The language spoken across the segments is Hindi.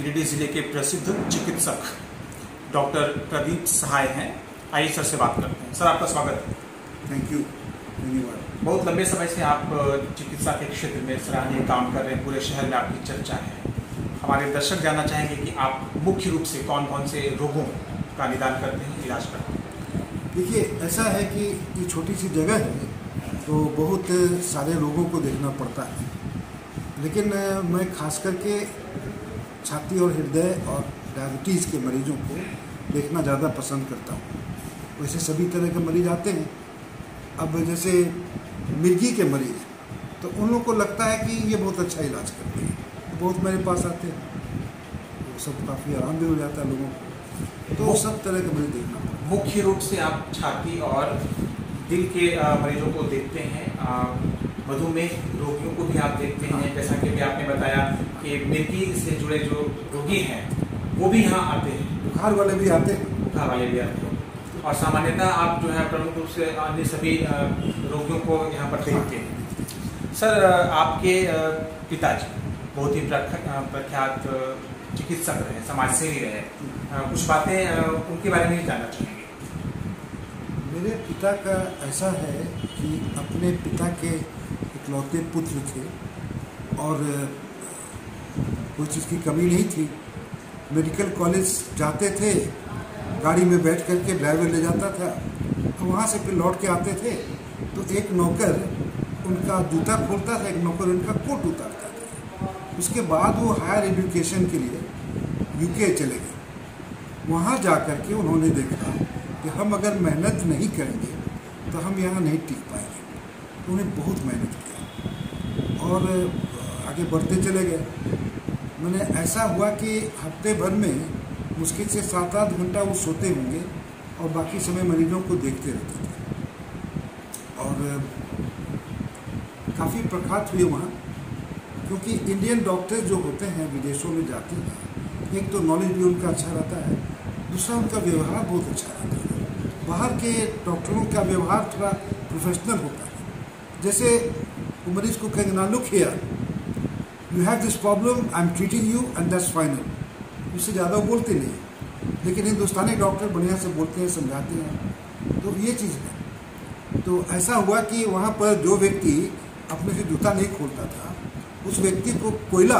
गिरिडीह जिले के प्रसिद्ध चिकित्सक डॉक्टर प्रदीप सहाय हैं। आइए सर से बात करते हैं। सर, आपका स्वागत है। थैंक यू, धन्यवाद। बहुत लंबे समय से आप चिकित्सा के क्षेत्र में सराहनीय काम कर रहे हैं, पूरे शहर में आपकी चर्चा है। हमारे दर्शक जानना चाहेंगे कि आप मुख्य रूप से कौन कौन से रोगों का निदान करते हैं, इलाज करते हैं? देखिए, ऐसा है कि ये छोटी सी जगह है तो बहुत सारे रोगों को देखना पड़ता है, लेकिन मैं खास करके छाती और हृदय और डायबिटीज़ के मरीजों को देखना ज़्यादा पसंद करता हूँ। वैसे सभी तरह के मरीज आते हैं। अब जैसे मिर्गी के मरीज, तो उन लोगों को लगता है कि ये बहुत अच्छा इलाज करते हैं, तो बहुत मेरे पास आते हैं। वो सब काफ़ी आराम भी हो जाता है लोगों को, तो सब तरह के मरीज देखना पड़ता है। मुख्य रूप से आप छाती और दिल के मरीजों को देखते हैं, मधुमेह रोगियों को भी आप देखते हैं। जैसा कि भी आपने बताया कि मिर्गी से जुड़े जो रोगी हैं वो भी यहाँ आते हैं, बुखार वाले भी आते हैं। बुखार वाले भी आते हैं, और सामान्यतः आप जो है प्रमुख रूप से अन्य सभी रोगियों को यहाँ पर देखते हैं। सर, आपके पिताजी बहुत ही प्रख्यात चिकित्सक रहे, समाजसेवी रहे, कुछ बातें उनके बारे में जानना चाहेंगे। मेरे पिता का ऐसा है कि अपने पिता के इकलौते पुत्र थे और कोई चीज़ की कमी नहीं थी। मेडिकल कॉलेज जाते थे, गाड़ी में बैठ करके ड्राइवर ले जाता था, तो वहाँ से फिर लौट के आते थे तो एक नौकर उनका जूता खोलता था, एक नौकर उनका कोट उतारता था। उसके बाद वो हायर एजुकेशन के लिए यूके चले गए। वहाँ जा कर के उन्होंने देखा कि हम अगर मेहनत नहीं करेंगे तो हम यहाँ नहीं टिक पाएंगे। तो उन्हें बहुत मेहनत किया और आगे बढ़ते चले गए। मैंने ऐसा हुआ कि हफ्ते भर में मुश्किल से 7-8 घंटा वो सोते होंगे और बाकी समय मरीजों को देखते रहते थे। और काफ़ी प्रख्यात हुए वहाँ, क्योंकि इंडियन डॉक्टर जो होते हैं विदेशों में जाते हैं, एक तो नॉलेज भी उनका अच्छा रहता है, दूसरा उनका व्यवहार बहुत अच्छा रहता है। बाहर के डॉक्टरों का व्यवहार थोड़ा प्रोफेशनल होता है। जैसे वो मरीज को कहेंगे ना, look here, you have this problem, I am treating you and that's final. उससे ज़्यादा वो बोलते नहीं, लेकिन हिंदुस्तानी डॉक्टर बढ़िया से बोलते हैं, समझाते हैं। तो ये चीज़ है। तो ऐसा हुआ कि वहाँ पर जो व्यक्ति अपने से जूता नहीं खोलता था, उस व्यक्ति को कोयला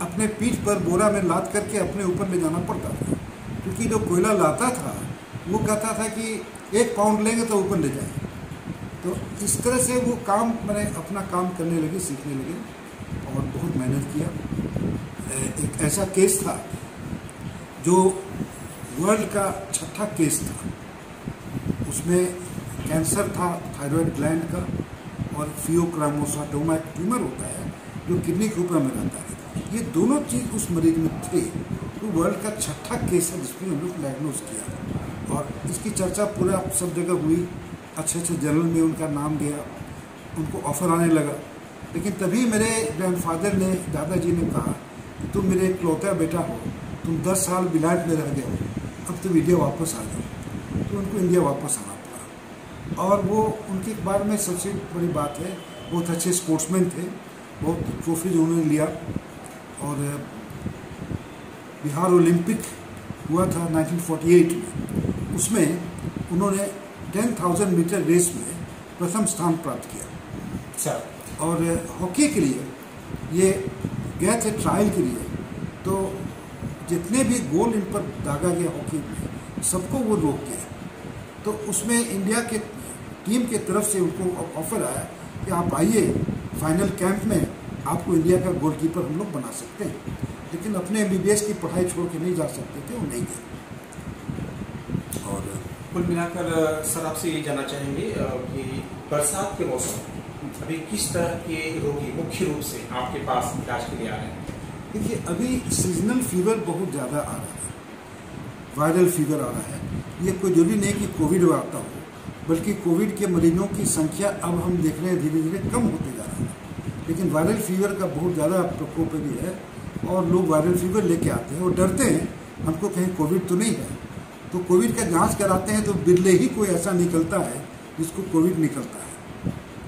अपने पीठ पर बोरा में लाद करके अपने ऊपर ले जाना पड़ता था, क्योंकि जो कोयला लाता था वो कहता था कि 1 पाउंड लेंगे तो ऊपर ले जाएंगे। तो इस तरह से वो काम, मैंने अपना काम करने लगे, सीखने लगे और बहुत मेहनत किया। एक ऐसा केस था जो वर्ल्ड का 6ठा केस था। उसमें कैंसर था थायराइड ग्लैंड का, और फियोक्रामोसाटोमा एक ट्यूमर होता है जो किडनी के ऊपर में रहता है। ये दोनों चीज़ उस मरीज में थे। तो वर्ल्ड का 6ठा केस है जिसमें हम लोग डायग्नोज किया, और इसकी चर्चा पूरा सब जगह हुई। अच्छे अच्छे जर्नल में उनका नाम गया, उनको ऑफर आने लगा। लेकिन तभी मेरे ग्रैंडफादर ने, दादाजी ने कहा कि तुम मेरे इकलौता बेटा हो, तुम 10 साल विलायत में रह गए, अब तुम इंडिया वापस आ जाओ। तो उनको इंडिया वापस आना पड़ा। और वो उनके बारे में सबसे बड़ी बात है, बहुत अच्छे स्पोर्ट्समैन थे, बहुत ट्रॉफीज उन्होंने लिया। और बिहार ओलंपिक हुआ था 1948 में, उसमें उन्होंने 10,000 मीटर रेस में प्रथम स्थान प्राप्त किया। सर, और हॉकी के लिए ये गए थे ट्रायल के लिए, तो जितने भी गोल इन पर दागा गया हॉकी में, सबको वो रोक गया। तो उसमें इंडिया के टीम के तरफ से उनको ऑफर आया कि आप आइए फाइनल कैंप में, आपको इंडिया का गोलकीपर हम लोग बना सकते हैं। लेकिन अपने MBBS की पढ़ाई छोड़ के नहीं जा सकते थे, वो नहीं गए। और कुल मिलाकर सर, आपसे ये जानना चाहेंगे कि बरसात के मौसम अभी किस तरह के रोगी मुख्य रूप से आपके पास इलाज के लिए आ रहे हैं? देखिए, अभी सीजनल फीवर बहुत ज़्यादा आ रहा है, वायरल फीवर आ रहा है। ये कोई जरूरी नहीं कि कोविड आता हो, बल्कि कोविड के मरीजों की संख्या अब हम देख रहे हैं धीरे धीरे कम होते जा रहा है। लेकिन वायरल फीवर का बहुत ज़्यादा प्रकोप भी है, और लोग वायरल फीवर लेके आते हैं और डरते हैं हमको कहीं कोविड तो नहीं है। तो कोविड का जांच कराते हैं तो बिरले ही कोई ऐसा निकलता है जिसको कोविड निकलता है।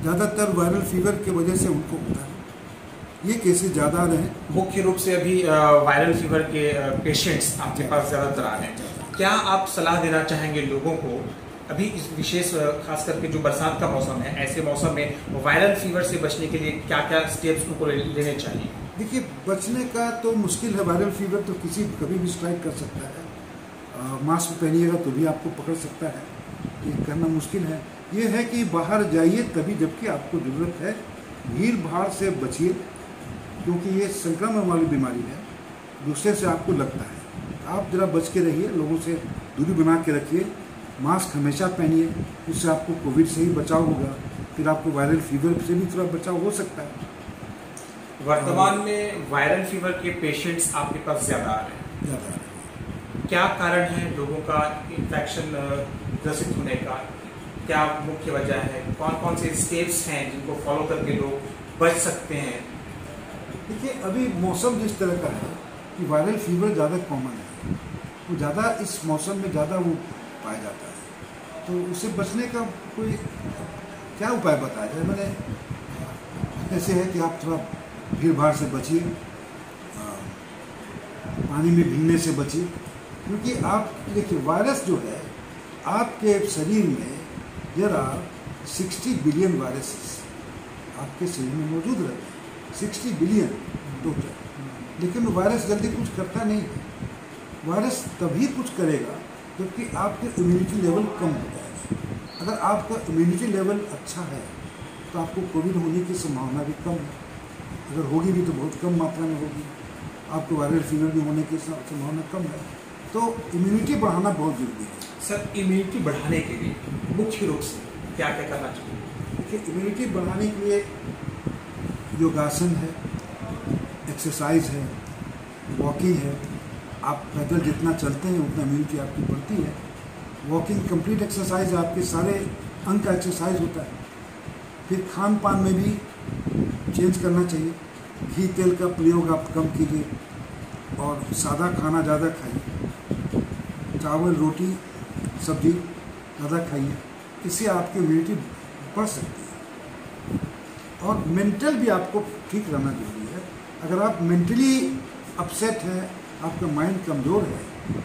ज़्यादातर वायरल फीवर की वजह से उनको होता है। ये केसेस ज़्यादा आ रहे हैं। मुख्य रूप से अभी वायरल फीवर के पेशेंट्स आपके पास ज़्यादातर आ रहे हैं। क्या आप सलाह देना चाहेंगे लोगों को अभी इस विशेष खास करके जो बरसात का मौसम है, ऐसे मौसम में वायरल फीवर से बचने के लिए क्या क्या स्टेप्स उनको लेने चाहिए? देखिए, बचने का तो मुश्किल है। वायरल फीवर तो कभी भी स्ट्राइक कर सकता है। मास्क पहनिएगा तो भी आपको पकड़ सकता है, ये करना मुश्किल है। ये है कि बाहर जाइए तभी जबकि आपको ज़रूरत है। भीड़ भाड़ से बचिए, क्योंकि ये संक्रमण वाली बीमारी है, दूसरे से आपको लगता है। आप ज़रा बच के रहिए, लोगों से दूरी बना के रखिए, मास्क हमेशा पहनिए, उससे आपको कोविड से ही बचाव होगा। फिर आपको वायरल फीवर से भी थोड़ा बचाव हो सकता है। वर्तमान में वायरल फीवर के पेशेंट्स आपके पास ज़्यादा आ रहे हैं, क्या कारण है लोगों का इन्फेक्शन ग्रसित होने का? क्या मुख्य वजह है? कौन कौन से स्टेप्स हैं जिनको फॉलो करके लोग बच सकते हैं? देखिए, अभी मौसम जिस तरह का है कि वायरल फीवर ज़्यादा कॉमन है, वो ज़्यादा इस मौसम में ज़्यादा वो पाया जाता है। तो उससे बचने का कोई क्या उपाय बताया जाए? मैंने ऐसे है कि आप थोड़ा भीड़ भाड़ से बचिए, पानी में भीगने से बचिए, क्योंकि आप देखिए वायरस जो है आपके शरीर में जरा 60 बिलियन वायरसेस आपके शरीर में मौजूद रहते हैं, 60 बिलियन टोटल। लेकिन वायरस जल्दी कुछ करता नहीं है। वायरस तभी कुछ करेगा जबकि आपके इम्यूनिटी लेवल कम हो जाएगा। अगर आपका इम्यूनिटी लेवल अच्छा है तो आपको कोविड होने की संभावना भी कम है। अगर होगी भी तो बहुत कम मात्रा में होगी। आपको वायरल फीवर भी होने की संभावना कम है। तो इम्यूनिटी बढ़ाना बहुत ज़रूरी है। सर, इम्यूनिटी बढ़ाने के लिए मुख्य रूप से क्या क्या करना चाहिए? देखिए, इम्यूनिटी बढ़ाने के लिए योगासन है, एक्सरसाइज है, वॉकिंग है। आप पैदल जितना चलते हैं उतना इम्यूनिटी आपकी बढ़ती है। वॉकिंग कंप्लीट एक्सरसाइज, आपके सारे अंग का एक्सरसाइज होता है। फिर खान पान में भी चेंज करना चाहिए। घी तेल का प्रयोग आप कम कीजिए और सादा खाना ज़्यादा खाइए। चावल रोटी सब्जी ज़्यादा खाइए, इससे आपकी इम्यूनिटी बढ़ सकती है। और मेंटल भी आपको ठीक रहना जरूरी है। अगर आप मेंटली अपसेट हैं, आपका माइंड कमज़ोर है,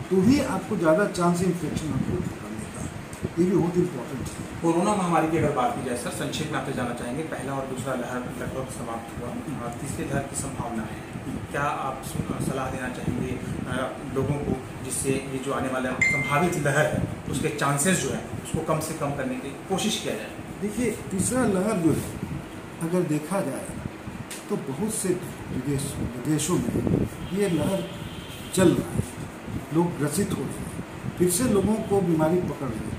तो भी आपको ज़्यादा चांस है इन्फेक्शन आपको पकड़ने का। ये भी बहुत इम्पोर्टेंट है। कोरोना महामारी की अगर बात की जाए सर, संक्षेप में आपसे जानना चाहेंगे, पहला और दूसरा लहर लगभग समाप्त हुआ, तीसरी लहर की संभावना है, क्या आप सलाह देना चाहेंगे लोगों को, जिससे ये जो आने वाला संभावित लहर है उसके चांसेस जो है उसको कम से कम करने की कोशिश किया जाए? देखिए, तीसरा लहर जो है अगर देखा जाए तो बहुत से विदेशों में ये लहर चल रहा है, लोग ग्रसित हो रहे हैं, फिर से लोगों को बीमारी पकड़ रही है।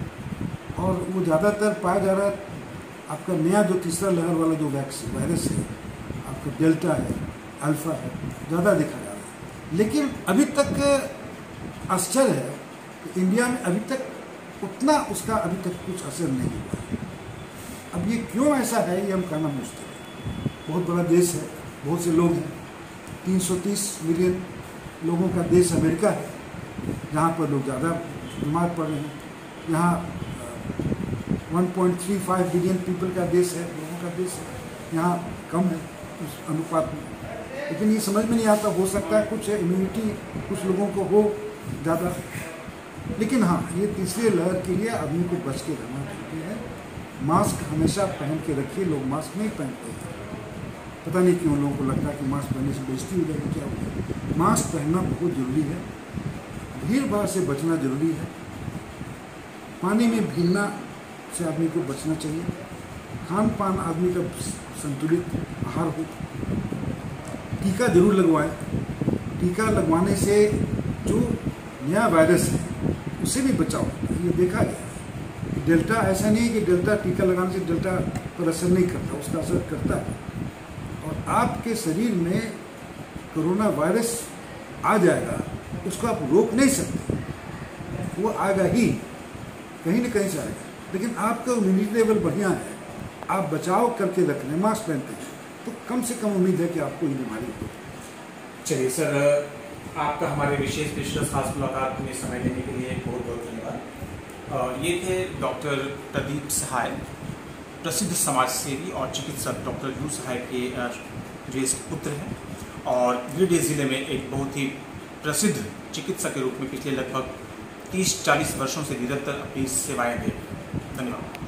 और वो ज़्यादातर पाया जा रहा है आपका नया जो तीसरा लहर वाला जो वायरस है, आपका डेल्टा है, अल्फा है, ज़्यादा देखा जा रहा है। लेकिन अभी तक आश्चर्य है कि इंडिया में अभी तक उतना उसका अभी तक कुछ असर नहीं हुआ है। अब ये क्यों ऐसा है ये हम कहना मुश्किल है। बहुत बड़ा देश है, बहुत से लोग हैं, 330 मिलियन लोगों का देश अमेरिका है, जहाँ पर लोग ज़्यादा बीमार पड़ रहे हैं। यहाँ 1.35 बिलियन पीपल का देश है, लोगों का देश है, यहाँ कम है उस अनुपात में। लेकिन ये समझ में नहीं आता, हो सकता है कुछ इम्यूनिटी कुछ लोगों को हो ज़्यादा। लेकिन हाँ, ये तीसरी लहर के लिए आदमी को बच के रहना जरूरी है। मास्क हमेशा पहन के रखिए। लोग मास्क नहीं पहनते हैं, पता नहीं क्यों लोगों को लगता है कि मास्क पहनने से बेइज्जती हो जाएगी, क्या होगा। मास्क पहनना बहुत ज़रूरी है। भीड़ भाड़ से बचना ज़रूरी है। पानी में भीगना से आदमी को बचना चाहिए। खान पान आदमी का संतुलित आहार हो। टीका जरूर लगवाएं। टीका लगवाने से जो नया वायरस है उससे भी बचाव होता है। ये देखा गया है। डेल्टा ऐसा नहीं है कि डेल्टा टीका लगाने से डेल्टा पर असर नहीं करता, उसका असर करता है। और आपके शरीर में कोरोना वायरस आ जाएगा, उसको आप रोक नहीं सकते, वो आएगा ही, कहीं न कहीं से आएगा। लेकिन आपका इम्यूनिटी लेवल बढ़िया है, आप बचाव करके रख रहे हैं, मास्क पहनते हैं, तो कम से कम उम्मीद है कि आपको ये बीमारी हो। चलिए सर, आपका हमारे विशेष पेशकश खास मुलाकात में समय देने के लिए बहुत बहुत धन्यवाद। ये थे डॉक्टर प्रदीप सहाय, प्रसिद्ध समाजसेवी और चिकित्सक डॉक्टर यू सहाय के जो इसके पुत्र हैं और गिरिडीह ज़िले में एक बहुत ही प्रसिद्ध चिकित्सक के रूप में पिछले लगभग 30-40 वर्षों से निरंतर अपनी सेवाएं दे। धन्यवाद।